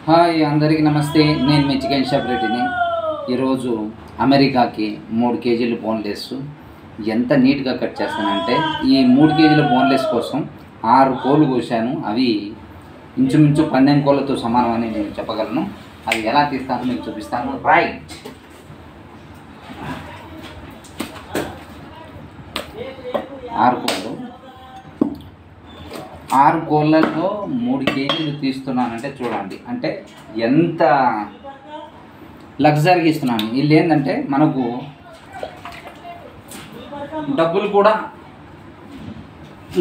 Hi అందరికీ నమస్తే. నేను మీ చికెన్ షాప్ రెడ్డిని. ఈరోజు అమెరికాకి 3 కేజీలు బోన్లెస్ ఎంత నీట్గా కట్ చేస్తానంటే, ఈ 3 కేజీల బోన్లెస్ కోసం 6 కోళ్ళు కోసాను. అవి ఇంచుమించు 12 కోళ్ళతో సమానం అని నేను చెప్పగలను. అవి ఎలా తీస్తానో మీకు చూపిస్తాను. రైట్, 6 కోళ్ళల్లో 3 కేజీలు తీస్తున్నానంటే చూడండి, అంటే ఎంత లగ్జరీగా ఇస్తున్నాను. వీళ్ళు ఏంటంటే మనకు డబ్బులు కూడా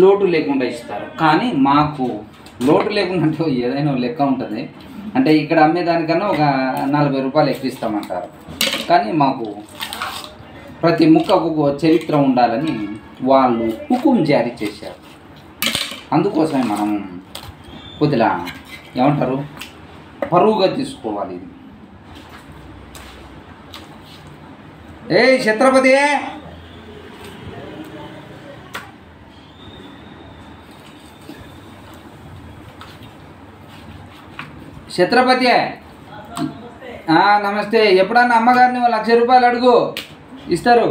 లోటు లేకుండా ఇస్తారు, కానీ మాకు లోటు లేకుండా అంటే ఏదైనా లెక్క ఉంటుంది. అంటే ఇక్కడ అమ్మేదానికన్నా ఒక 40 రూపాయలు ఎక్కువ ఇస్తామంటారు, కానీ మాకు ప్రతి ముక్కకు చరిత్ర ఉండాలని వాళ్ళు హుకుం జారీ చేశారు. అందుకోసమే మనం కొద్దిగా ఏమంటారు, పరువుగా తీసుకోవాలి. ఏ ఛత్రపతి, ఛత్రపతి నమస్తే. ఎప్పుడన్నా అమ్మగారిని 1,00,000 రూపాయలు అడుగు, ఇస్తారు.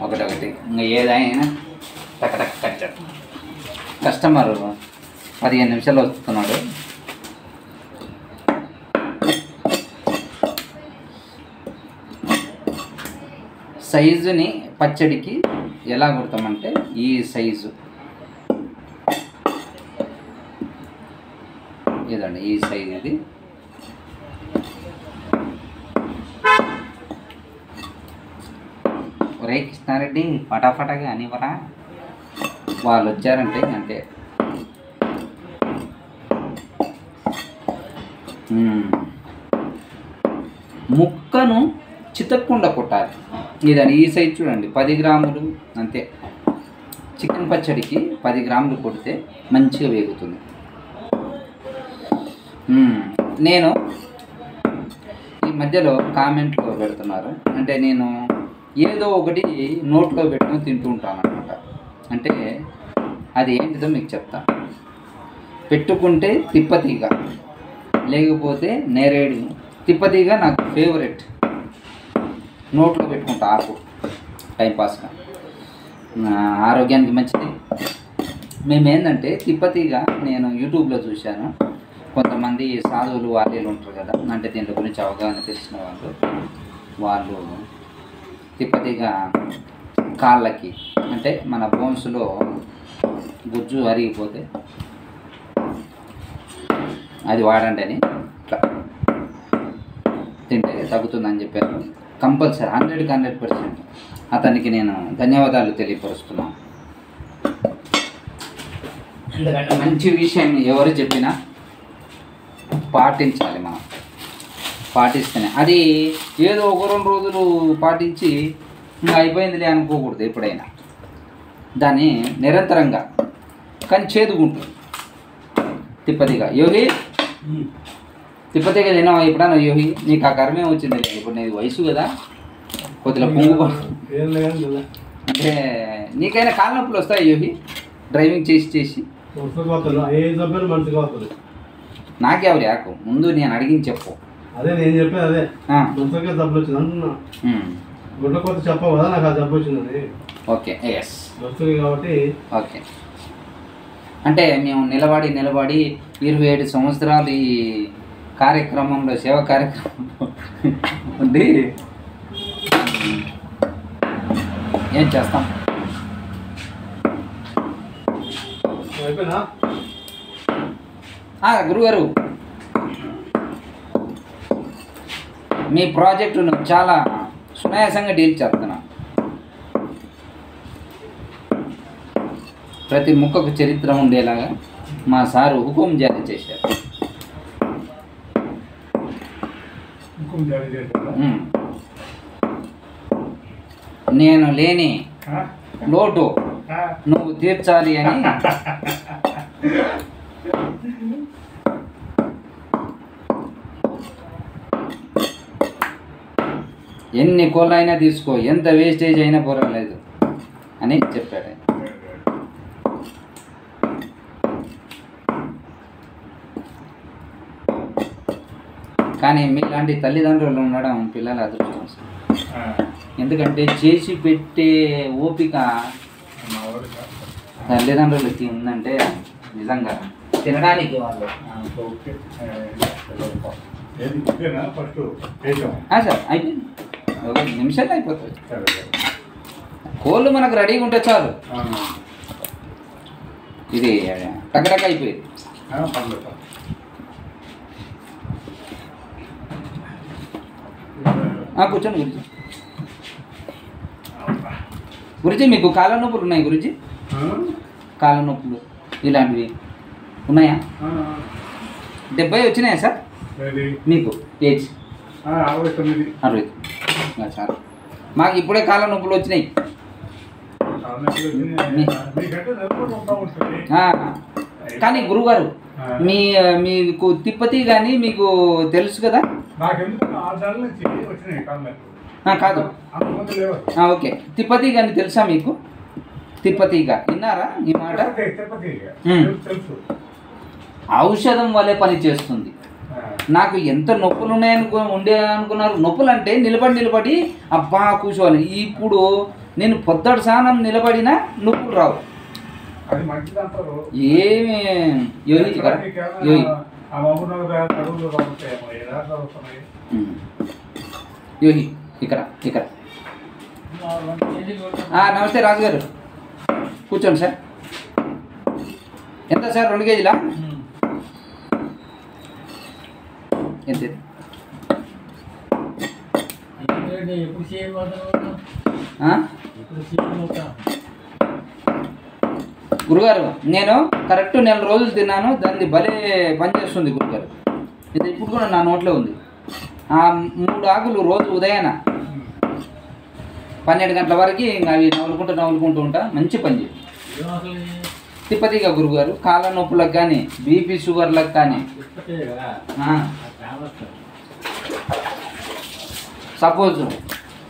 ఒకటి ఇంకా ఏదైనా టక్ కట్టాడు. కస్టమర్ 15 నిమిషాలు వస్తున్నాడు. సైజుని పచ్చడికి ఎలా కొడతామంటే, ఈ సైజు ఇదండి, ఈ సైజు ఇది. ఒరే కృష్ణారెడ్డి, ఫటాఫటాగా అనివరా, వాళ్ళు వచ్చారంటే అంతే. ముక్కను చితక్కుండా కొట్టాలి. ఇదని ఈ సైజు చూడండి, 10 గ్రాములు అంతే. చికెన్ పచ్చడికి 10 గ్రాములు కొడితే మంచిగా వేగుతుంది. నేను ఈ మధ్యలో కామెంట్లో పెడుతున్నారు, అంటే నేను ఏదో ఒకటి నోట్లో పెట్టుకొని తింటూ ఉంటాను అనమాట. అంటే అది ఏంటిదో మీకు చెప్తా. పెట్టుకుంటే తిప్పతీగ, లేకపోతే నేరేడు. తిప్పతీగ నాకు ఫేవరెట్, నోట్లో పెట్టుకుంటా ఆకు, టైంపాస్గా, ఆరోగ్యానికి మంచిది. మేమేంటంటే తిప్పతీగ నేను యూట్యూబ్లో చూశాను. కొంతమంది సాధువులు వాళ్ళు ఉంటారు కదా, అంటే దీని గురించి అవగాహన తెలిసిన వాళ్ళు తిప్పతీగ కాళ్ళకి, అంటే మన బోన్స్లో గుజ్జు అరిగిపోతే అది వాడండి అని తింటే తగ్గుతుందని చెప్పారు. కంపల్సరీ 100% అతనికి నేను ధన్యవాదాలు తెలియపరుస్తున్నాను. ఎందుకంటే మంచి విషయం ఎవరు చెప్పినా పాటించాలి. మనం పాటిస్తేనే, అది ఏదో 1-2 రోజులు పాటించి ఇంకా అయిపోయిందిలే అనుకోకూడదు. ఎప్పుడైనా దాన్ని నిరంతరంగా, కానీ చేదుకుంటుంది. తిప్పతీగ యోగి, తిప్పతీగ తినావా ఎప్పుడన్నా యోగి? నీకు ఆ కర్మే వచ్చింది. ఇప్పుడు నీకు వయసు కదా, కొద్దిగా పొంగు, అంటే నీకైనా కాళ్ళ నొప్పులు వస్తాయి యోగి డ్రైవింగ్ చేసి. నాకెవరు యాకు, ముందు నేను అడిగింది చెప్పు. అదే నేను చెప్పాను, అదే జబ్బులు వచ్చింది అంటున్నా. గుడ్డకొత్త చెప్పవు కదా, నాకు ఆ జబ్బు వచ్చిందని. ఓకే, ఎస్ కాబట్టి ఓకే. అంటే మేము నిలబడి 27 సంవత్సరాలు ఈ కార్యక్రమంలో, సేవా కార్యక్రమంలో ఉండి ఏం చేస్తాం. అయిపోయినా గురుగారు, మీ ప్రాజెక్టును చాలా సునాయాసంగా డీల్ చేస్తున్నా. ప్రతి ముక్కకు చరిత్ర ఉండేలాగా మా సారు హుకుం జారీ చేశారు. నేను లేని లోటు నువ్వు తీర్చాలి అని ఎన్ని కోళ్ళు అయినా తీసుకో, ఎంత వేస్టేజ్ అయినా పర్వాలేదు అని చెప్పాడు ఆయన. కానీ మీలాంటి తల్లిదండ్రులు ఉండడం పిల్లల అదృష్టం సార్. ఎందుకంటే చేసి పెట్టే ఓపిక తల్లిదండ్రులకి ఉందంటే నిజంగా తినడానికి వాళ్ళు సార్ అయిపోయింది, ఒక నిమిషాలు అయిపోతుంది. కోళ్ళు మనకు రెడీగా ఉంటే చాలు, ఇది టకటక అయిపోయింది. కూర్చోండి గురుజీ. గురుజీ మీకు కాళ్ళ నొప్పులు ఉన్నాయి గురుజీ? కాళ్ళ నొప్పులు ఇలాంటివి ఉన్నాయా? 70 వచ్చినాయా సార్ మీకు ఏజ్? 69. సార్ మాకు ఇప్పుడే కాళ్ళ నొప్పులు వచ్చినాయి. కానీ గురుగారు మీకు తిప్పతి కానీ మీకు తెలుసు కదా? కాదు, ఓకే. తిప్పతి కానీ తెలుసా మీకు? తిప్పతిగా విన్నారా ఈ మాట? ఔషధం వల్లే పని చేస్తుంది. నాకు ఎంత నొప్పులు ఉండే అనుకున్నారు. నొప్పులు అంటే నిలబడి అబ్బా కూర్చోవాలి. ఇప్పుడు నేను పొద్దుటి స్నానం నిలబడినా నొప్పులు రావు. ఏమి యోగి యోగి ఇక్కడ ఇక్కడ. నమస్తే రాజు గారు, కూర్చోండి సార్. ఎంత సార్? 2 కేజీలా? ఎంత? గురుగారు నేను కరెక్ట్ 4 రోజులు తిన్నాను, దాన్ని భలే పనిచేస్తుంది గురుగారు. ఇది ఇప్పుడు కూడా నా నోట్లో ఉంది. 3 ఆకులు రోజు ఉదయాన 12 గంటల వరకు ఇంకా అవి నవ్వులుకుంటూ ఉంటా. మంచి పని చేయండి. తిప్పతిగా గురుగారు. కాళ్ళ నొప్పులకు కానీ, బీపీ షుగర్లకు కానీ. సపోజ్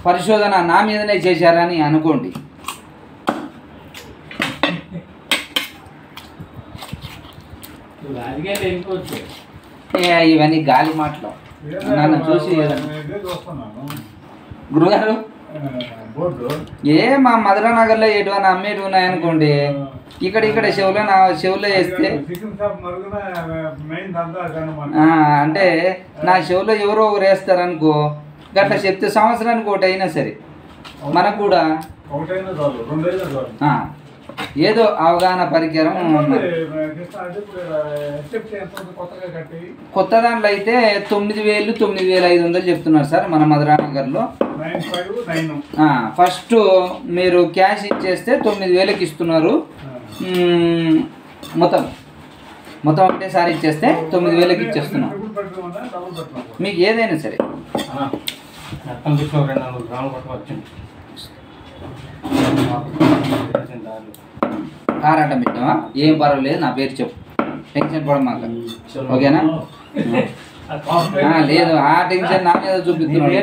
పరిశోధన నా మీదనే చేశారని అనుకోండి, ఇవన్నీ గాలి మాటలు. నన్ను చూసి గురుగారు మా మధురానగర్లో ఎటువైనా అమ్మేటి ఉన్నాయనుకోండి, ఇక్కడ చెవులో వేస్తే అంటే నా చెవులో ఎవరో ఒకరు వేస్తారనుకో, గట్లా చెప్తే సంవత్సరానికి ఒకటి అయినా సరే మనకు కూడా ఏదో అవగాహన పరికరం. కొత్త దాంట్లో అయితే 9,000 9,500 చెప్తున్నారు సార్ మన మధురానగర్లో. ఫస్ట్ మీరు క్యాష్ ఇచ్చేస్తే 9,000కి ఇస్తున్నారు. మొత్తం ఒకటేసారి ఇచ్చేస్తే 9,000కి ఇచ్చేస్తున్నాం. మీకు ఏదైనా సరే కారాటం పెట్టామా? ఏం పర్వాలేదు, నా పేరు చెప్పు, టెన్షన్ పడమాక, ఓకేనా? లేదు, ఆ టెన్షన్ నా మీద చూపిస్తున్నాడు.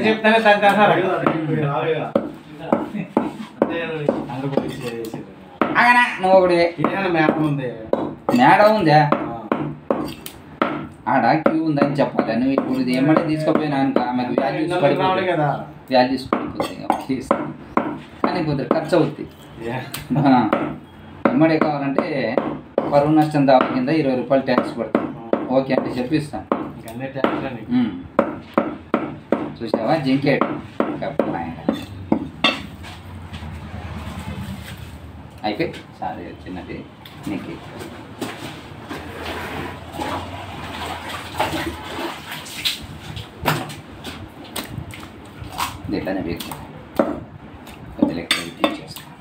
నువ్వు ఒకటి మేడం ఉందా? ఆడ క్యూ ఉందని చెప్పాలి. నువ్వు ఇప్పుడు ఇది ఏమంటే తీసుకుపోయినా అనుకో, ఆమెకు వాల్యూస్ పడిపోతాయి ప్లీజ్. కానీ కొద్దిగా ఖర్చు అవుతుంది. ఎమ్మడే కావాలంటే పరువు నష్టం దావా కింద 20 రూపాయలు ట్యాక్స్ పడుతుంది. ఓకే అంటే చెప్పిస్తాను. చూసావా జింకేట్ అయిపోయి సారీ చిన్నది నీకు. ఇట్లానే వేసు కొద్దిగా ఎక్కువ చేస్తాను.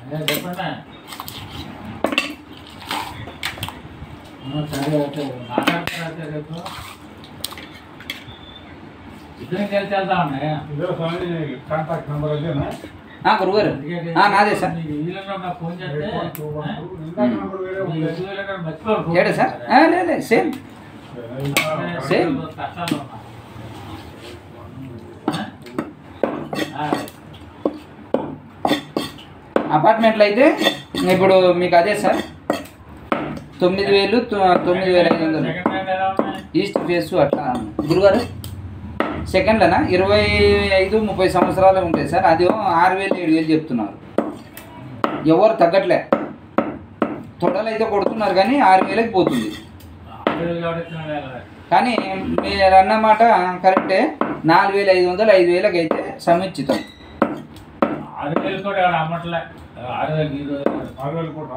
గురుగారు నాదే సార్. ఏడా సార్? లేదు సేమ్ సేమ్. అపార్ట్మెంట్లో అయితే ఇప్పుడు మీకు అదే సార్ 9,000 9,500 ఈస్ట్ ఫేస్ అట్లా. గురుగారు సెకండ్లనా 25-30 సంవత్సరాలు ఉంటాయి సార్. అది 6,000-7,000 చెప్తున్నారు. ఎవరు తగ్గట్లే, తొడలు అయితే కొడుతున్నారు కానీ 6,000కి పోతుంది. కానీ మీరు అన్నమాట కరెక్టే. 4,500 5,000కి అయితే సముచితం. 6,000 కూడా అమ్మట్లే. 6,000 కూడా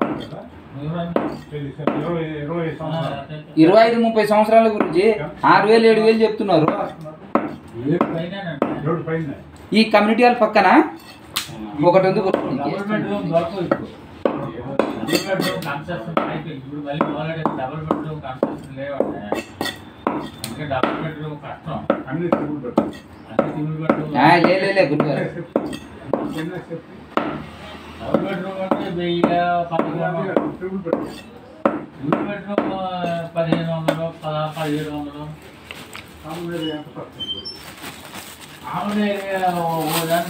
25-30 సంవత్సరాల గురించి 6,000-7,000 చెప్తున్నారు. ఈ కమ్యూనిటీ హాల్ పక్కన ఒకటి ఉంది. లే గురుగారు, డబుల్ బెడ్రూమ్ అంటే 1,000 1,500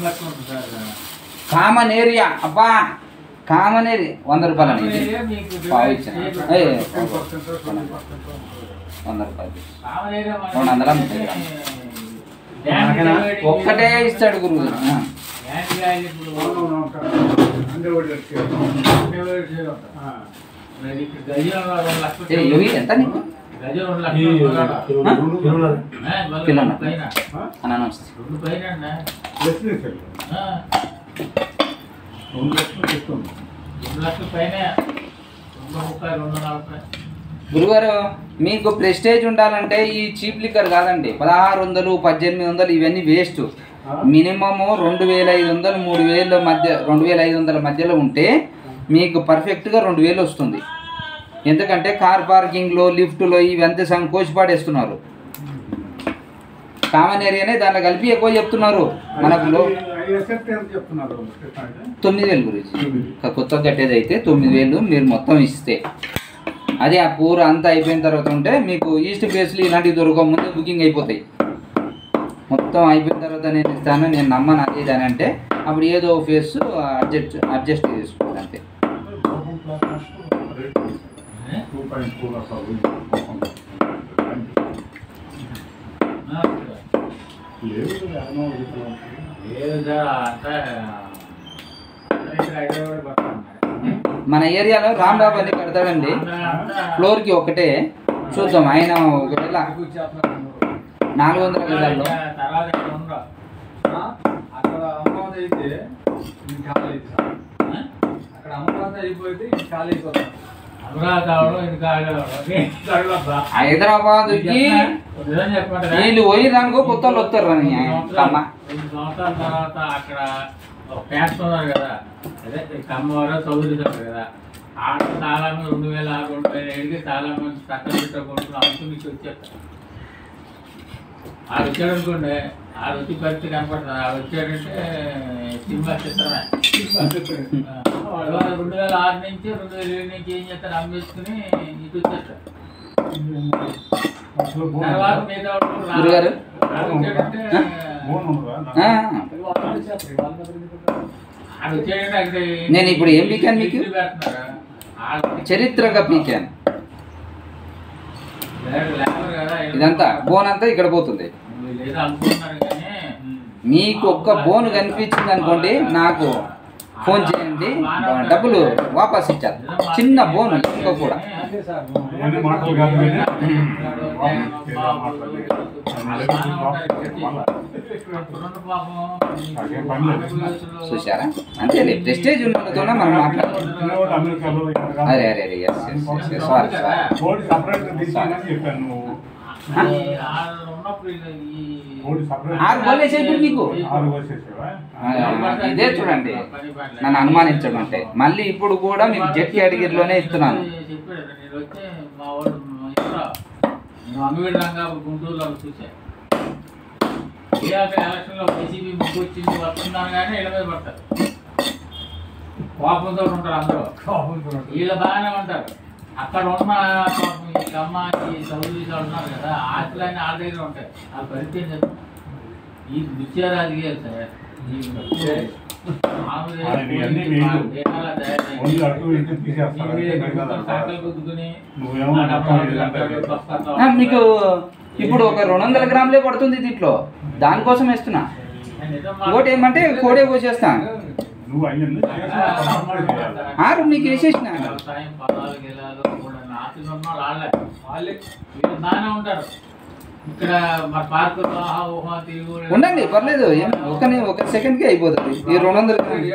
1,700. కామన్ ఏరియా అబ్బా, కామన్ ఏరియా 100 రూపాయలు అనేది 100 ఒక్కటే ఇస్తాడు గురువు. ఎంత నీకు గురుగారు? మీకు ప్రెస్టేజ్ ఉండాలంటే ఈ చీప్ లిక్కర్ కాదండి. 1,600 1,800 ఇవన్నీ వేస్ట్. మినిమము 2,500 3,000 మధ్య, 2,500 మధ్యలో ఉంటే మీకు పర్ఫెక్ట్గా 2,000 వస్తుంది. ఎందుకంటే కార్ పార్కింగ్లో లిఫ్ట్లో ఇవంతా కోసి పాడేస్తున్నారు. కామన్ ఏరియానే దాంట్లో కలిపి ఎక్కువ చెప్తున్నారు. మనకు 9,000 గురించి కొత్తగా కట్టేది అయితే 9,000 మీరు మొత్తం ఇస్తే, అదే ఆ పూర అంతా అయిపోయిన తర్వాత ఉంటే మీకు ఈస్ట్ ఫేస్లు ఇలాంటివి దొరక ముందు బుకింగ్ అయిపోతాయి. మొత్తం అయిపోయిన తర్వాత నేను ఇస్తాను, నేను నమ్మను అది ఇది అని అంటే అప్పుడు ఏదో ఫేస్ అడ్జస్ట్ చేసుకోవాలి అంతే. మన ఏరియాలో రాంబాబు అని కడతాడండి, ఫ్లోర్కి ఒకటే. చూద్దాం ఆయన ఒకవేళ 400 గజాల్లో అక్కడ అమరావతి అయితే ఖాళీ అక్కడ అమరావతి అయిపోతే ఖాళీ అయిపోతాం. హైదరాబాద్కి వీళ్ళు పోయి దానికో కొత్త వాళ్ళు వస్తారు. 2 సంవత్సరాల తర్వాత అక్కడ ఫ్యాక్టరీ ఉన్నారు కదా, అదే కమ్మవారు చదువుతారు కదా, ఆడ చాలా మంది 2,600 2,700కి చాలా మంది చక్కర పెట్టకుండా అనుకుని వచ్చేస్తారు. ఆడు వచ్చాడు అనుకోండి, ఆడు వచ్చి పరిస్థితి కనపడుతుంది. ఆడు వచ్చాడంటే సినిమా చిత్రమే. 2006 నుంచి 2007 నుంచి ఏం చేస్తారు, అమ్మేసుకుని ఇటు వచ్చేస్తారు. తర్వాత మీద గురుగారు నేను ఇప్పుడు ఏం పీకాను మీకు? చరిత్రగా పీకాను. ఇదంతా బోన్ అంతా ఇక్కడ పోతుంది. మీకు ఒక్క బోన్ కనిపించింది అనుకోండి, నాకు ఫోన్ చేయండి, డబ్బులు వాపస్ ఇచ్చారు. చిన్న బోన్ ఇంకా కూడా. చూసారా, అంతే ప్రెస్టేజ్ ఉన్నతో మనం మాట్లాడుతున్నాం. అరే అరే అరే సారీ మీకు ఇదే చూడండి, నన్ను అనుమానించడం అంటే. మళ్ళీ ఇప్పుడు కూడా మీకు జెట్ కేటగిరీలోనే ఇస్తున్నాను. గుంటూరులో చూసాను ఎలక్షన్లో వైసీపీ ముగ్గు వచ్చింది వస్తున్నాను కానీ ఇళ్ళ మీద పడతారు. కోపంతో ఉంటారు అందరూ. వీళ్ళు బాగానే ఉంటారు. అక్కడ ఉన్న ఈ అమ్మాయి చదువు ఉన్నారు కదా, ఆశలన్నీ వాళ్ళ దగ్గర ఉంటాయి. ఆ పరిస్థితి ఈ నృత్య రాజకీయాలు సార్. మీకు ఇప్పుడు ఒక 200 గ్రాములే పడుతుంది దీంట్లో, దానికోసం వేస్తున్నా. ఇంకోటి ఏమంటే కోడే కోసేస్తా, ఆరు మీకు వేసేసిన ఉండండి, పర్లేదు. ఒక సెకండ్కి అయిపోతుంది ఈ 200 గ్రాములు.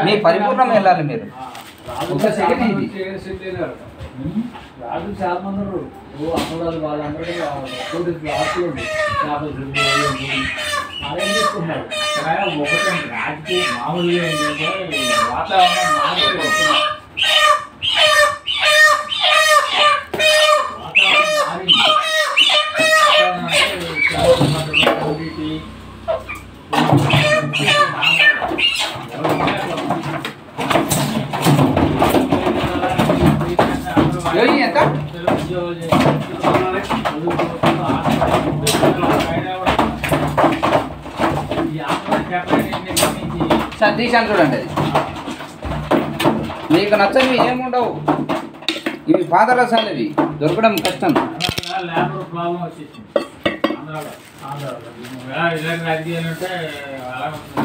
మీ పరిపూర్ణం వెళ్ళాలి మీరు. ఒక సెకండ్ ఇది రాజు చాలా మంది ఉన్నారు. అమ్మరాలు వాళ్ళందరూ ఆస్తులు అరేంజ్ చేసుకుంటున్నారు. ఒకటే రాజకీయ మామూలుగా ఏంటంటే వాతావరణం మారిపోయి వస్తున్నారు. ఎంత సతీష్ చూడండి, అది మీకు నచ్చనివి ఏముండవు. ఇవి పాత రసాలు, ఇవి దొరకడం కష్టం. లేబర్ ప్రాబ్లం వచ్చేసింది రాజకీయాలు అంటే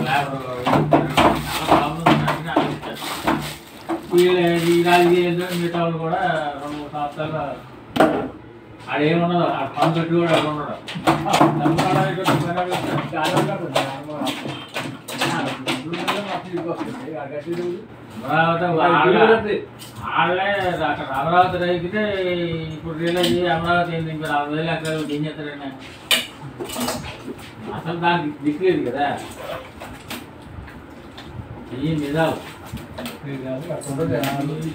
లేబర్ ఈ రాజకీయాలు మిగతా వాళ్ళు కూడా 2-3 సంవత్సరాలు ఆడేమున్నదో ఆ పని పెట్టి కూడా అక్కడ ఉండడం. వాళ్ళే అక్కడ అమరావతి రైతుకే ఇప్పుడు రియలైజ్ అమరావతి ఏంది, ఇంకా 40,000 ఎకరాలు ఏం చేస్తారని అసలు దానికి దిక్కులేదు కదా. ఏం నిజాలు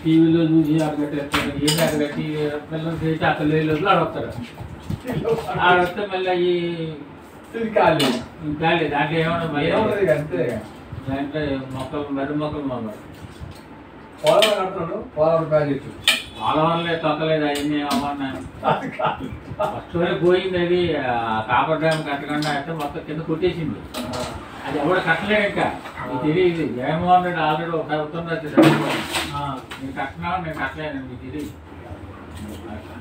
టీవీలో చూసి అక్కడ కట్టేస్తారు. ఏంటి అక్కడ కట్టి పిల్లలు చేసి అక్కడ లేని ఆడొస్తారు. ఆడొస్తే మళ్ళీ అవి ఖాళీ దాంట్లో ఏమన్నా అంతే. దాంట్లో మొక్కలు మర్రి మొక్కలు మొక్కలు పోలవరం కడుతున్నాడు. పోలవరం ప్రాజెక్టు పోలవరంలో తొక్కలేదు. అవన్నీ ఏమన్నా ఫస్ట్ పోయింది. అది కాపర్ డ్యామ్ కట్టకుండా అయితే మొత్తం కింద కొట్టేసింది. అది ఎవరు కట్టలేదు. ఇంకా మీకు తెలియదు. జగన్మోహన్ రెడ్డి ఆల్రెడీ ఒక ప్రభుత్వం వచ్చేసాడు. నేను కట్టినావు, నేను కట్టలేను, మీకు తెలియదు.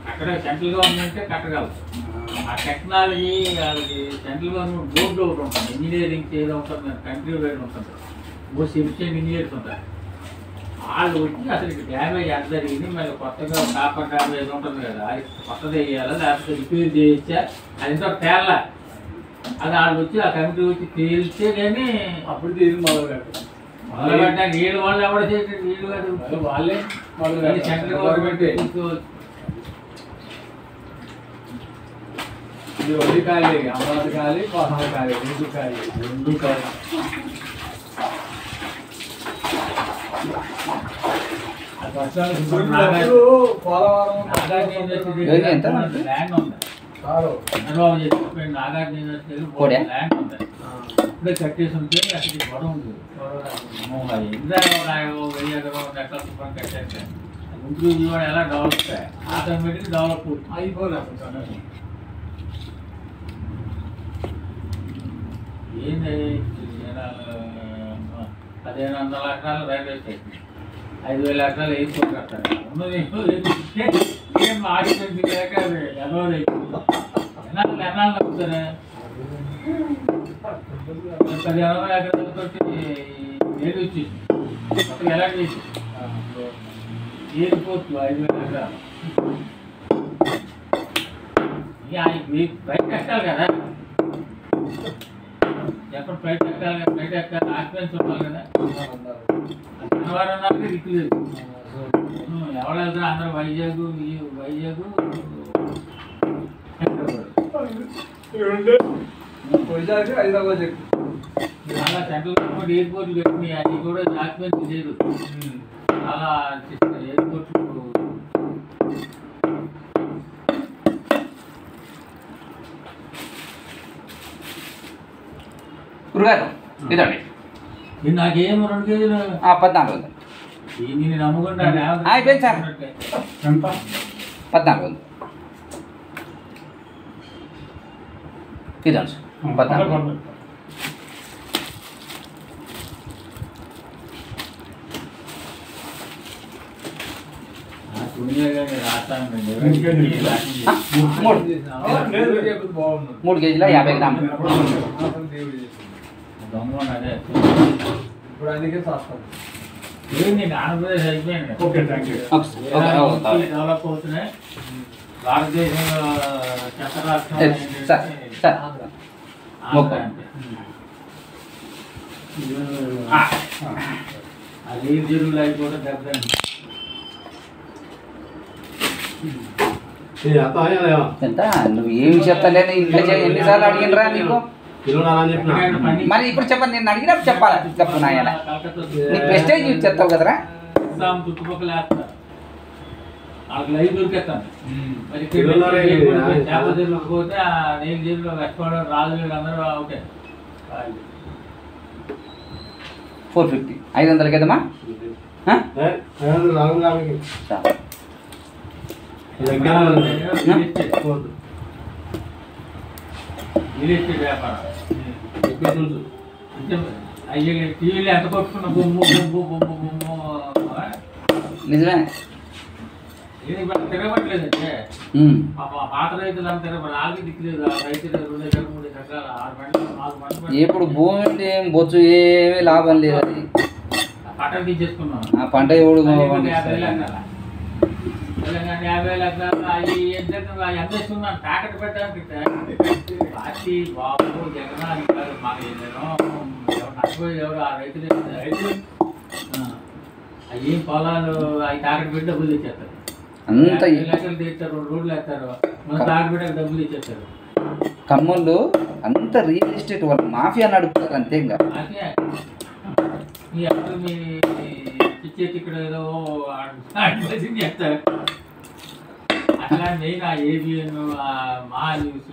అక్కడ సెంట్రల్ గవర్నమెంటే కట్టగలదు. ఆ టెక్నాలజీ వాళ్ళకి సెంట్రల్ గవర్నమెంట్ బోర్డు ఒకటి ఉంటుంది. ఇంజనీరింగ్ చేయడం ఉంటుంది, కంట్రీ వైడ్ ఉంటుంది. మోస్ట్ ఎఫిషియెంట్ ఇంజనీర్స్ ఉంటారు. వాళ్ళు వచ్చి అసలు డ్యామేజ్ ఎంత జరిగింది, మళ్ళీ కొత్తగా కాపర్ డ్యామేజ్ ఉంటుంది కదా, అది కొత్తది వేయాలా లేకపోతే రిపేర్ చేయొచ్చా, అది ఇంత తేళ్ళ. అది వాళ్ళు వచ్చి ఆ కమిటీ వచ్చి తేల్చే కానీ అప్పుడు తీరు మొదలు పెట్టారు. మొదలు పెట్టాక వీళ్ళు వాళ్ళు ఎవరు చేసి వీళ్ళు కాదు, వాళ్ళే మొదలు సెంట్రల్ గవర్నమెంట్ ఇది వడ్డీ ఖాళీ, అమరావతి ఖాళీ, కోసమ ఖాళీ, రెండు ఖాళీ. పోలవరం ల్యాండ్ ఉంది. చంద్రబాబు చెప్పి నాగార్జున ల్యాండ్ ఉంది. ఇప్పుడే కట్టేసి ఉంటే అక్కడికి గొడవ ఉంటుంది. 1000 ఎకరం ఎక్కడ శుభ్రం కట్టేస్తే గుంటూరు విజయవాడ ఎలా డెవలప్ అవుతాయి, ఆటోమేటిక్ డెవలప్ అయిపోలేదు. ఏంది 1500 ఎకరాలు రైల్వే స్టేషన్, 5000 ఎకరాలు ఎయిర్పోర్ట్ కట్టారు. ఉన్నది ఏం ఆక్సిడెంట్ లేక ఎనభై ఎన్నాళ్ళు అవుతారా? 10 ఎకరాలతో ఏడు వచ్చేసి మొత్తం ఎలా చేసి ఎయిర్పోర్ట్ 5000 ఎకరాలు. ఫ్లైట్ ఎక్కాలి కదా, ఎక్కడ ఫ్లైట్ ఎక్కాలి కదా, ఫ్లైట్ ఎక్కాలి, ఆక్సిడెంట్స్ ఉండాలి కదా. శనివారం దిక్కు లేదు. ఎవరు వెళ్తారు? అందరూ వైజాగ్ హైదరాబాద్ చాలా సెంట్రల్ గవర్నమెంట్ ఎయిర్పోర్ట్లు పెట్టినాయి. అది కూడా ఆక్యుపెన్సీ లేదు. చాలా ఎయిర్పోర్ట్లు గురుగారు ఇదండి. నాకేం 2 కేజీలు 1400. నేను నమ్ముకుంటాను. అయిపోయింది సార్, 1400 ఇదండి సార్, 1400. 3 కేజీల 50 గ్రాములు. ఇప్పుడు అందుకే చేస్తాను. ఆంధ్రప్రదేశ్ అయిపోయింది. డెవలప్ అవుతున్నాయి. భారతదేశంలో చెత్త రాష్ట్రం అది జీరులు అయిపోతే దెబ్బతింది. ఎంత నువ్వు ఏమి చెప్తలేని ఇంట్లో ఎన్నిసార్లు అడిగినరా నీకు? మరి ఇప్పుడు చెప్పండి, నేను అడిగినప్పుడు చెప్పాలా? చెప్పు నాయన, నీకు ప్రెస్టేజ్ యూజ్ చేస్తావు కదరా. చుట్టుపక్కల వేస్తారు వాళ్ళకి లైవ్ దొరికేస్తాను. మరి చేప జరుగుకపోతే ఆ నేను జైల్లో వెక్కడం రాజు అందరూ అవుతాయి. 450 500 కదమ్మా. వ్యాపారం అయ్యి టీవీలో ఎంత కొట్టుకున్న బొమ్ము బొమ్ము బొమ్ము బొమ్ము నిజమే. తిరగబట్టలేదంటే పాత రైతులు అంతా ఆగి దిక్కులేదు. రైతులు 2 ఎకరాలు 3 ఎకరాలు 6 పంటలు 4 పంటలు. ఇప్పుడు భూమి ఏం బొచ్చు ఏమీ లాభం లేదు. అది పంటలు తీసేసుకున్నాం. ఆ పంట ఎవడు 50,000 ఎకరాలు తెలంగాణ 50,000 ఎకరాలు అవి ఎంత ఇస్తున్నాను ప్యాకెట్ పెట్టడానికి. పార్టీ బాబు జగన్ కాదు మాకు ఏదైనా నష్టపోయి ఎవరు ఆ రైతులు అవి ఏం పొలాలు అవి తాకట్టు పెట్టి డబ్బులు తెచ్చేస్తారు. అంత 5 లక్షలు తెచ్చారు, 2 రోడ్లు వేస్తారు, మన తాకట్టు పెట్టి డబ్బులు తెచ్చేస్తారు. ఖమ్మంలో అంత రియల్ ఎస్టేట్ వాళ్ళు మాఫియా నడుపుతారు అంతే. ఇంకా అదే మీ అప్పుడు మీ ఇచ్చేది ఇక్కడ ఏదో చేస్తారు. అట్లా మెయిన్ ఆ ఏబిఎన్, మా న్యూస్,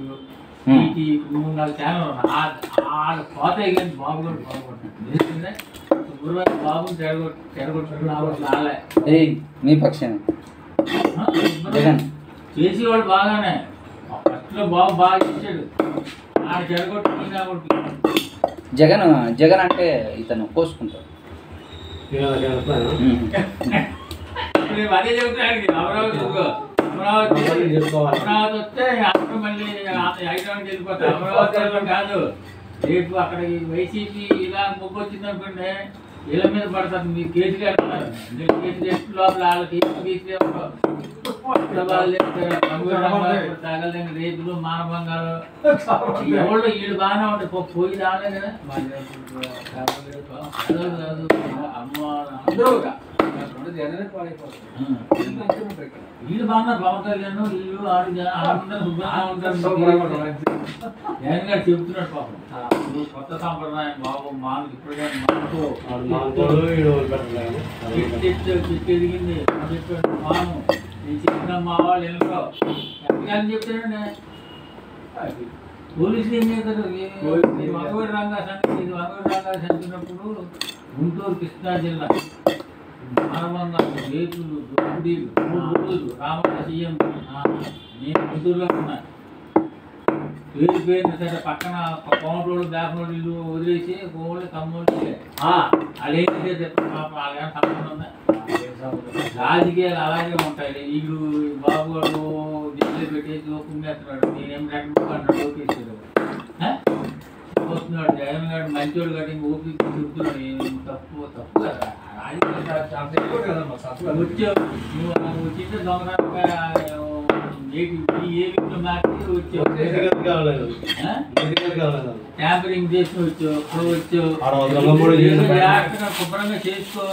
ఈటీ 3-4 ఛానల్ వాళ్ళు పోతాయి. కానీ బాబు కూడా బాగుపడుతుంది. గురువారం బాబుని చెడగొట్టుకుంటున్నాలే మీ పక్షం చేసేవాడు బాగానే. ఫస్ట్లో బాబు బాగా ఇచ్చాడు, ఆడ చెడగొట్టుకున్నా కొడుకు. జగన్ అంటే ఇతను కోసుకుంటాడు. అదే చెబుతాడు. అమరావతి వస్తే అక్కడ మళ్ళీ హైదరాబాద్ వెళ్ళిపోతారు. అమరావతి కాదు, రేపు అక్కడ వైసీపీ ఇలా మొగ్గు వచ్చింది అనుకోండి, వీళ్ళ మీద పడతారు. మీరు కేసు కడతారు. కేసు చేసిన లోపల వాళ్ళకి తగలని రేపులు, మానభంగాలు ఎవరు వీళ్ళు బాగానే ఉంటాయి. పోయి రాలే కదా వీళ్ళు బాగున్నారు. పవన్ కళ్యాణ్ వీళ్ళు అందరూ ఉంటారు. జగన్ గారు చెబుతున్నాడు పాపం కొత్త సాంప్రదాయం బాబు మాకు ఇప్పుడుగా ఎదిగింది చెప్పాడు. మాను నేను చెప్పిన మా వాళ్ళు వెళ్ళో ఎక్కడికని చెప్తాడండి. పోలీసులు ఏం చేస్తారు? మగవాడి రంగా సంగతి చంపినప్పుడు గుంటూరు కృష్ణా జిల్లా మానవంగాలు, రేపులు, దోపిడీలు 3 రోజులు రామన్న సీఎం. నేను గుంటూరులో ఉన్నా. పేరు సరే పక్కన కోమటోళ్ళు బ్యాక్నోళ్ళు ఇల్లు వదిలేసి కోళ్ళు కమ్మోళ్ళు అదేంటి వాళ్ళ సంబంధం ఉందా? రాజకీయాలు అలాగే ఉంటాయి. వీళ్ళు బాబు గారు దిశలో పెట్టేసి కుమ్మేస్తున్నాడు. నేనేం అన్నాడు ఓకేసాడు. వస్తున్నాడు జగన్ గారు మంచోడు కాబట్టి ఓపీ చెబుతున్నాడు. తప్పు తప్పు కదా. వచ్చావు నువ్వు వచ్చింటే దొంగ ట్యాంపరింగ్ చేసి వచ్చావు శుభ్రంగా చేసుకో.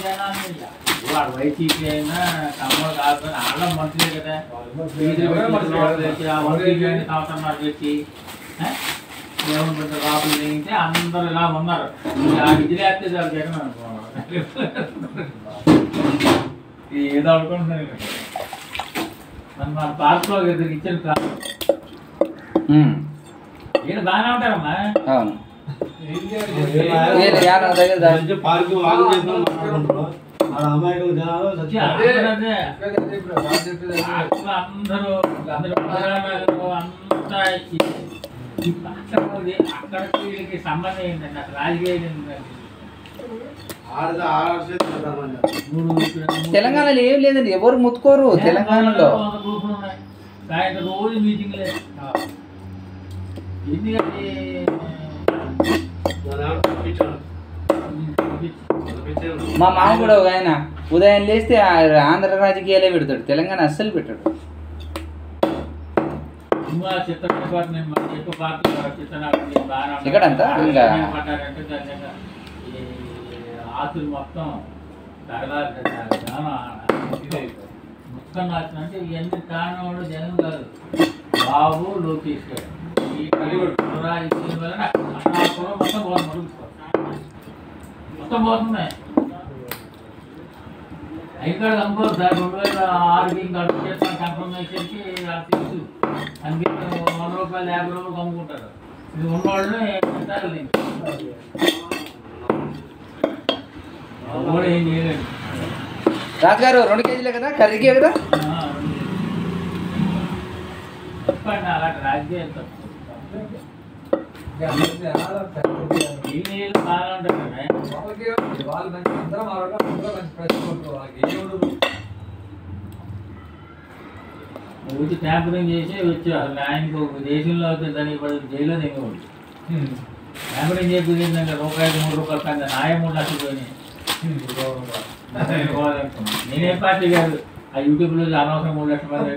జనాన్ని వాడు వైసీపీ అయినా తమ్ముడు కాకపోయినా వాళ్ళ మంత్రులే కదా. సంవత్సరం పెట్టి ఏమనుకుంటారు రాపులు చేయించి అందరూ ఇలా ఉన్నారు. ఆ విజిలేస్తే చాలు జగన్ అనుకోవాలి. ఏదో అనుకుంటున్నారు. మన పార్క్లో ఇచ్చిన కాదు ఈయన బాగానే ఉంటారమ్మా. అందరూ అక్కడికి వీళ్ళకి సంబంధం ఏంటంటే అసలు రాజకీయ తెలంగాణలో ఏం లేదండి, ఎవరు ముట్టుకోరు తెలంగాణలో. రోజు మీటింగ్లే ఎందుకంటే మా మామ కూడా ఒక ఆయన ఉదయం లేస్తే ఆంధ్ర రాజకీయాలే పెడతాడు, తెలంగాణ అస్సలు పెట్టాడు. ఇక్కడంతా ఇంకా ఆతులు మొత్తం మొత్తం నాశనం అంటే ఇవన్నీ కారణం జనం కాదు, బాబు లోకేష్ గారు. ఈ వల్ల మొత్తం పోతుంది, మొత్తం పోతున్నాయి. ఇక్కడ కనుకోరు సార్ 2006 ఇంకా అడుగు చేస్తాను కన్ఫర్మేషన్కి తెలుసు అందుకే 100 రూపాయలు 50 రూపాయలు అమ్ముకుంటారు. ఇది ఉన్నవాళ్ళు కూడా ఏం చేయలేదు. రాజుగారు 2 కేజీలే కదా, కర్రీకే కదా. చెప్పండి అలాంటి రాజకీయం ఈ నీళ్ళు బాగా ఉంటుంది. ఊరికి ట్యాంపరింగ్ చేసి వచ్చి అసలు ఆయనకు ఒక దేశంలో అవుతుంది దానికి జైల్లో దిగకూడదు. ట్యాంపరింగ్ చేసి కుదిరిందంటే రూపాయలు 3 రూపాయలు కంటే నాయ 3 లక్షలు పోయినాయి. నేనేం పార్టీ కాదు, ఆ యూట్యూబ్లో అనవసరం 3 లక్షల మంది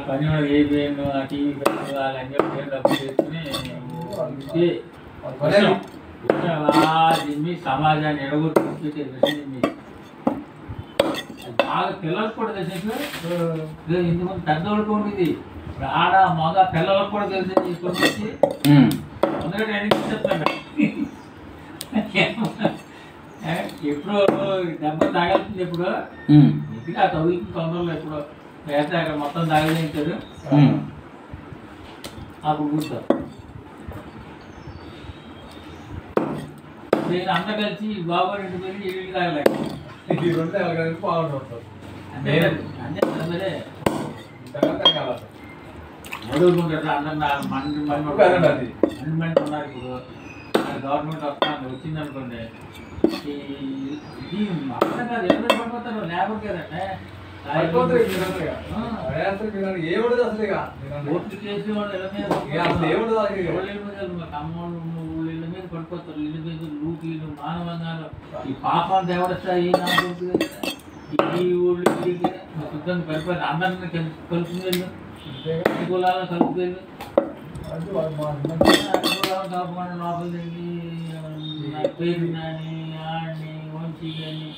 పని ఏ పేరు ఆ టీవీ పేరు వాళ్ళన్నీ డబ్బులు చేసుకుని దీన్ని సమాజాన్ని ఎడగొట్టి బాగా పిల్లలకు కూడా తెలిసింది. ఇంతకుముందు పెద్దవాళ్ళకు ఉండేది, ఆడ మగ పిల్లలకు కూడా తెలిసింది. తీసుకొచ్చి అందుకంటే అన్ని చెప్తాను ఎప్పుడో దెబ్బ తాగలుతుంది, ఎప్పుడో ఇంటికి ఆ తగులుతుంది తొందరలో ఎప్పుడో వేస్తే అక్కడ మొత్తం తాగలేంటారు అప్పుడు కూర్చోరు. నేను అంత కలిసి బాబు ఇంటికి వెళ్ళి ఇల్లు తాగలేక చదువుకుంటారు అందరు మంది ఉన్నారు. ఇప్పుడు గవర్నమెంట్ వస్తాను వచ్చింది అనుకోండి, ఇది అర్థం కాదు, ఎవరు పడిపోతారు లేబర్ కదంటే ఓట్లు చేసి అమ్మోళ్ళు ఇళ్ళ మీద పడిపోతారు. ఇళ్ళ మీద లూటీలు మానవంగాలు ఈ పాపాలు ఎవడొస్తాయి ఈ ఊళ్ళు శుద్ధంగా పడిపోయి అందరినీ కలుపుకునేళ్ళు కులాలను కలుపుకెళ్ళి కాకుండా లోపల తిరిగి పేరు కానీ ఆడిని వంచి కానీ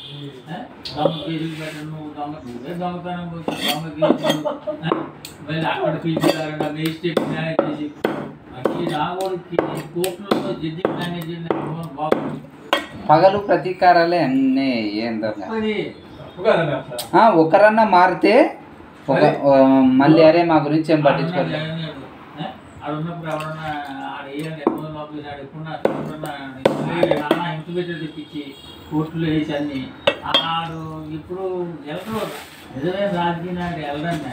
దొంగ కేసులు పెట్టను, దొంగ దొంగతనం దొంగ కేసులు మళ్ళీ అక్కడ పిలిచారంట మేజిస్ట్రేట్ మేనేజ్ చేసి రాగోడికి కోర్టులో జడ్జి మేనేజ్ బాగుంది. పగలు ప్రతీకారాలే అన్నీ ఏందో ఒకరన్నా మారితే మళ్ళీ అరే మా గురించి ఏం పట్టించుకోలేదు. ఆడ ఉన్నప్పుడు ఎవరన్నా ఆడ వేయాలి ఎక్కువ లోపల ఆడ ఎప్పుడున్నా ఇంటిమేటర్ తెప్పించి కోర్టులో వేసి అన్ని ఆడు ఇప్పుడు వెళ్ళరు. నిజమైన రాజకీయ నాయకుడు వెళ్ళరండి,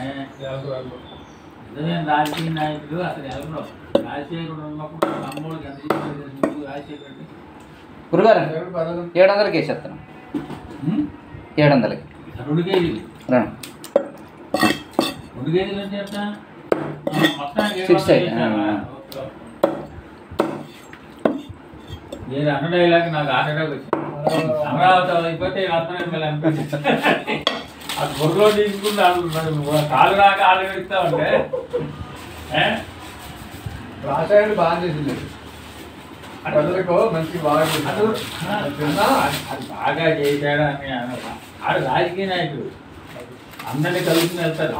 నిజమైన రాజకీయ నాయకుడు అసలు వెళ్ళరు. రాజశేఖరుడు ఉన్నప్పుడు అమ్మోడికి ఎంత చెప్పారు రాజశేఖరుడికి గురుగారు 700కి వేసేస్తాను. 700కి 2 కేజీలు 2 కేజీలు అంటే ఎంత మొత్తానికి 100 డైలాగ్ నాకు ఆటోకి వచ్చింది. అమరావతి అయిపోతే రత్నవేలు అనిపించింది. అది బొర్రలో తీసుకుంటే కాలు రాక ఆలు పెడతా ఉంటే రాసాయని బాగా చేసింది, మంచి బాగా అది బాగా చేశాడు అని ఆడు రాజకీయ నాయకుడు అందరినీ కలుపుకుని వెళ్తారు.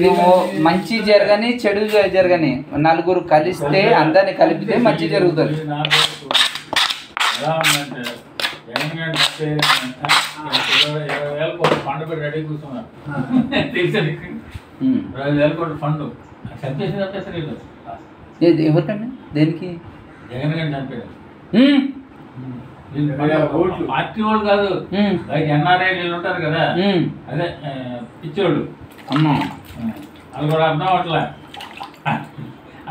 నువ్వు మంచి జరగని చెడు జరగని నలుగురు కలిస్తే అందరిని కలిపితే మంచి జరుగుతుంది. ఎలా ఉందంటే జగన్ 20,000 కోట్ల ఫండ్ పెట్టి రెడీ కూర్చున్నారు. తెలుసా 20,000 కోట్ల ఫండ్ చంపేసి చంపేస్తారు. ఎవరికన్నా దేనికి? జగన్ గారిని చంపారు. పార్టీ వాళ్ళు కాదు, బయట ఎన్ఆర్ఐ వీళ్ళు ఉంటారు కదా, అదే పిచ్చోళ్ళు. అమ్మా అది కూడా అర్థం అవట్లే.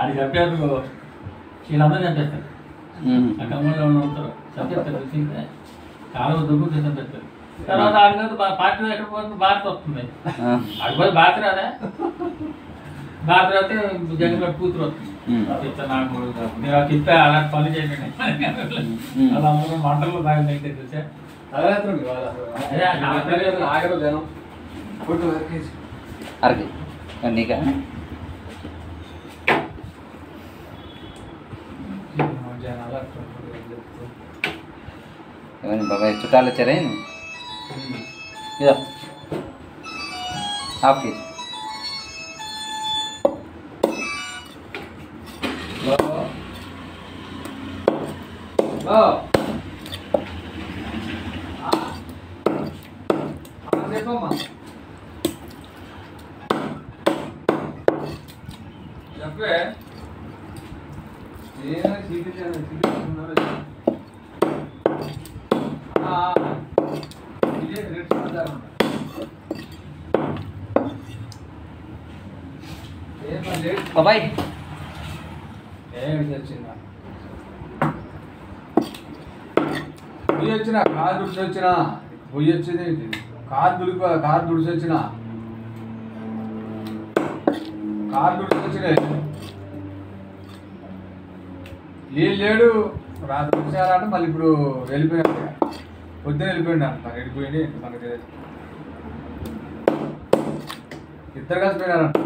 అది చెప్పేందుకు వీళ్ళందరూ చంపేస్తారు. ఆ కమ్మలో ఉంటారు చంపేస్తారు. చూసిందే కాలువ దుబ్బుకి చంపేస్తారు. తర్వాత ఆడిపోతే పార్టీ ఎక్కడ పోతుంది, భారత వస్తుంది. ఆడిపోతే భారత రాదా, భారత అయితే జగన్ గారి కూతురు వస్తుంది. నాకు మీరు తిప్పే అలాంటి పనులు చేయండి. అలా అందరూ మంటల్లో తాగిందంటే చూసా ఆగరు జనం అరకి నీకా ఏమని బాబాయ్ చుట్టాలు వచ్చారా ఇదో హాఫ్ కేజీ చెప్పమ్మా చెప్పే బాబాయ్ వచ్చిందా పొయ్యి వచ్చిన కారు దుడిచి వచ్చిన పొయ్యి వచ్చింది కారు దుడిచి వచ్చిన కారు దుడిచి వచ్చినాయి లేడు రాత్రి వచ్చారంటే మళ్ళీ ఇప్పుడు వెళ్ళిపోయాడు పొద్దున వెళ్ళిపోయింది అంట వెళ్ళిపోయింది మనకి తెలియదు ఇద్దరు కలిసి పోయినారంట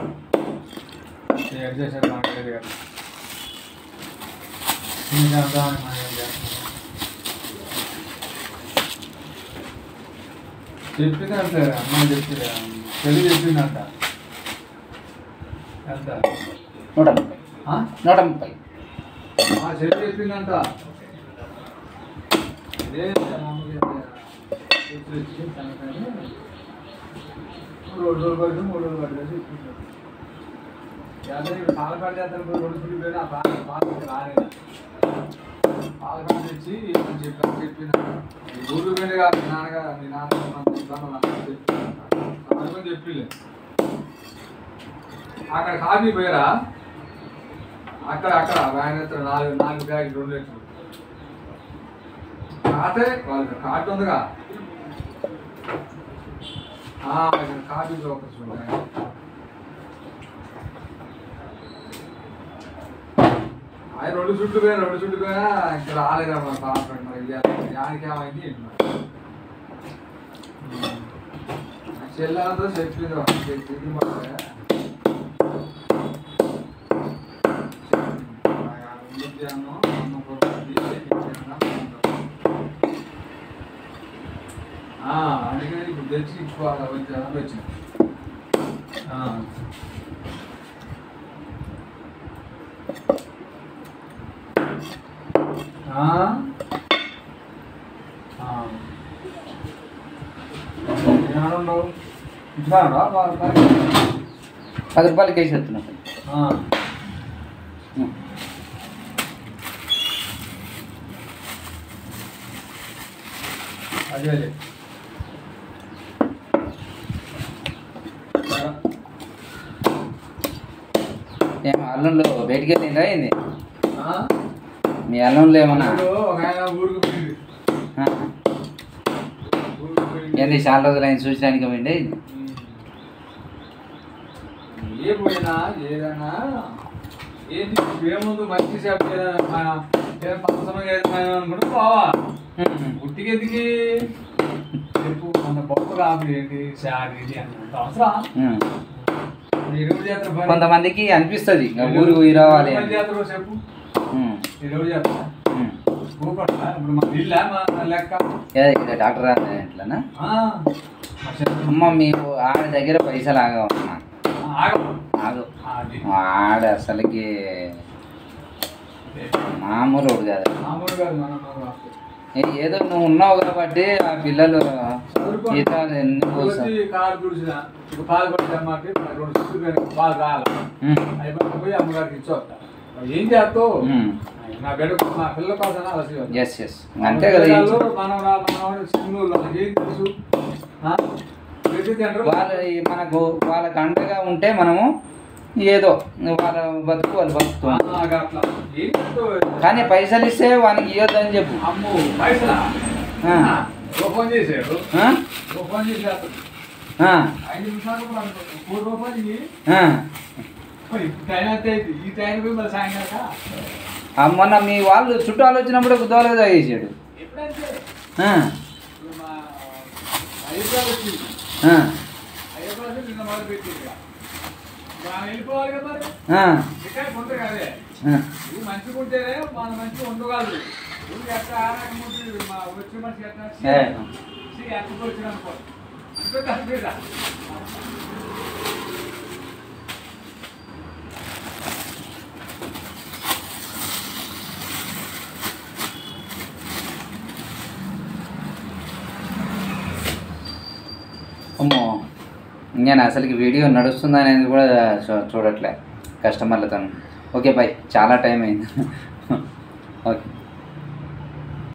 ఎడ్ చేశారు మనకి తెలియదు కదా చెప్పిందంట అమ్మాయి చెప్పింది పెళ్ళి చెప్పిందంట ఎంత 130 చెల్లి చెప్పిందంట ఇదే 2 రోజులు పడుతుంది 3 రోజులు పడుతుంది పాలకాడు చేస్తాను 2 రోజులు పోయినా పాలకి రాలేదు పాలకాడు తెచ్చి చెప్పిన ఊరు పోయిన కాదు మీ నాన్నగా చెప్పిలే అక్కడ కాఫీ పోయారా అక్కడ ఆయన 4 బ్యాగ్ 2 లీటర్లు కాటే వాళ్ళకి కార్డు ఉందిగా కాఫీ బ్రోకర్స్ ఉన్నాయి ఆయన 2 చుట్లు పోయినా ఇంకా రాలేదా మన పాప మరి యానికి ఏమైంది చెల్లెలతో చెప్పింది అందుకని ఇప్పుడు తెచ్చి వచ్చింది ఏమన్నావు ఇట్లారా 10 రూపాయలకి వేసి వస్తున్నా అదే ఏం అల్లంలో బయటికి వెళ్ళిందా ఏంది మీ అల్లంలో ఏమన్నా ఏంది చాలా రోజులు ఆయన చూసడానికి పోయిండే ఏ పోయినా ఏదైనా ఏంటి ఏముందు మంచి అనుకుంటే పోవా గుట్టికెదికి చెప్పు మన గొప్ప కాపుడు ఏంటి శారీ అంత అవసరం ఎరువుడు జాతర కొంతమందికి అనిపిస్తుంది ఊరు పోయి రావాలి జాతర చెప్పు ఎరువుడు జాతర ఇప్పుడు మన ఇల్లా మన లెక్క డాక్టర్ ఇట్లానా అమ్మ మీకు ఆడ దగ్గర పైసలు ఆగవమ్మా ఆగు ఆడ అసలుకి మామూలు కాదు ఏదో నువ్వు ఉన్నావు కాబట్టి ఆ పిల్లలు కాలు తుడిచిన పాలు కొట్టమ్మకి 2 చుట్టూ పాలు కావాలి అయిపోయి పోయి అమ్మగారికి ఇచ్చొస్తా ఏం చేస్తావు నా బిడ్డ మా పిల్లల కోసం అంతే కదా మనం చిన్నూరు ఏం తెలుసు మనకు వాళ్ళకి అండగా ఉంటే మనము ఏదో వాళ్ళ బతుకు వాళ్ళు బతుకుతాం. కానీ పైసలు ఇస్తే వానికి ఇవ్వద్దని చెప్పు. అమ్మో పైసలా ఫోన్ చేసాడు ఫోన్ చేసాడు 5 నిమిషాలు కూడా 4 రూపాయలు టైం అయితే ఈ టైం మళ్ళీ సాయంకాలం మొన్న మీ వాళ్ళు చుట్టాలు వచ్చినప్పుడు గుద్దవాళ్ళగా తాగేసాడు. ఎప్పుడంటే మా అయ్యప్ప నిన్న మొదలు పెట్టింది వెళ్ళిపోవాలి కదా మరి ఇక్కడ కొంత కదే ఇది మంచిగా ఉంటేనే మన మంచిగా ఉండగలదు. ఎట్లా మా వచ్చే మనిషి ఎట్లా వచ్చిన అనుకో అంటే తప్పేదా అమ్మో నేను అసలుకి వీడియో నడుస్తుందా అనేది కూడా చూడట్లే కస్టమర్లతో. ఓకే బాయ్, చాలా టైం అయింది. ఓకే.